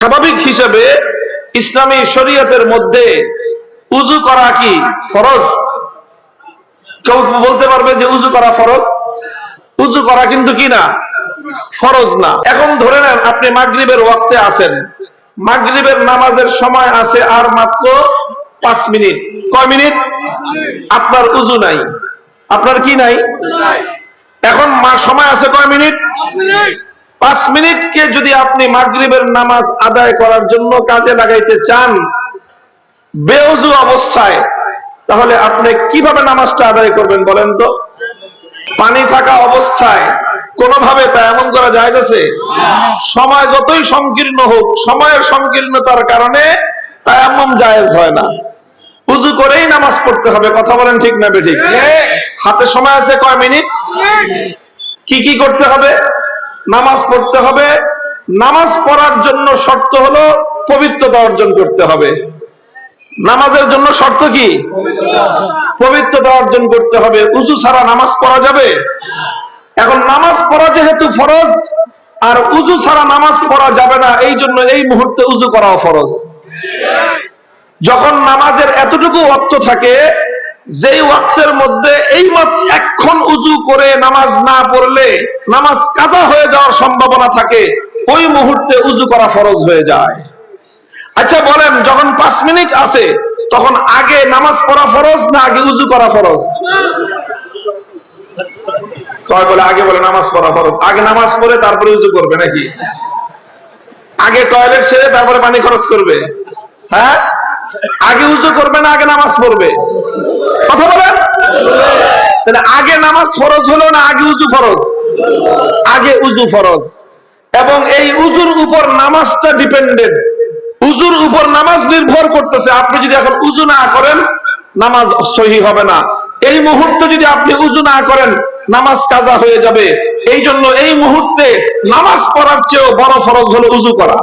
স্বাভাবিক হিসেবে ইসলামী শরীয়তের মধ্যে উযু করা কি ফরজ? কেউ বলতে পারবে যে উযু করা ফরজ? উযু করা কিন্তু কি না, ফরজ না। এখন ধরে নেন আপনি মাগরিবের ওয়াক্তে আছেন, মাগরিবের নামাজের সময় আছে আর মাত্র 5 মিনিট। কয় মিনিট? আপনার উযু নাই, আপনার কি নাই? এখন সময় আছে কয় মিনিট? 5 মিনিটকে যদি আপনি মাগরিবের নামাজ আদায় করার জন্য কাজে লাগাইতে চান বেউযু অবস্থায়, তাহলে আপনি কিভাবে নামাজটা আদায় করবেন বলেন তো? পানি থাকা অবস্থায় কোনোভাবে তায়াম্মুম করা জায়েজ আছে? সময় যতই সংকীর্ণ হোক, সময়ের সংকীর্ণতার কারণে তায়াম্মুম জায়েজ হয় না। উযু করেই নামাজ পড়তে হবে। কথা বলেন ঠিক না বেঠিক? হাতে সময় আছে কয় মিনিট? কি কি করতে হবে? নামাজ পড়তে হবে। নামাজ পড়ার জন্য শর্ত হলো পবিত্রতা অর্জন করতে হবে। নামাজের জন্য শর্ত কি? পবিত্রতা অর্জন করতে হবে। উযু ছাড়া নামাজ পড়া যাবে? এখন নামাজ পড়া যেহেতু ফরজ, আর উযু ছাড়া নামাজ পড়া যাবে না, এই জন্য এই মুহূর্তে উযু করাও ফরজ। যখন নামাজের এতটুকু ওয়াক্ত থাকে, যেই ওয়াক্তের মধ্যে এই মাত্র এখন উযু করে নামাজ না পড়লে নামাজ কাজা হয়ে যাওয়ার সম্ভাবনা থাকে, ওই মুহূর্তে উযু করা ফরজ হয়ে যায়। আচ্ছা বলেন, যখন 5 মিনিট আছে তখন আগে নামাজ পড়া ফরজ না আগে উযু করা ফরজ? কয় বলে আগে বলে নামাজ পড়া ফরজ। আগে নামাজ পড়ে তারপরে উযু করবে নাকি? আগে টয়লেট সেরে তারপরে পানি খরচ করবে? হ্যাঁ, আগে উযু করবে না আগে নামাজ পড়বে? কথা বলেন। তাহলে আগে নামাজ ফরজ হলো না আগে উযু ফরজ? আগে উযু ফরজ। এবং এই উযুর উপর নামাজটা ডিপেন্ডেন্ট। উযুর উপর নামাজ নির্ভর করতেছে। আপনি যদি এখন উযু না করেন নামাজ সহিহ হবে না। এই মুহূর্তে যদি আপনি উযু না করেন নামাজ কাজা হয়ে যাবে। এই জন্য এই মুহূর্তে নামাজ পড়ার চেয়েও বড় ফরজ হলো উযু করা।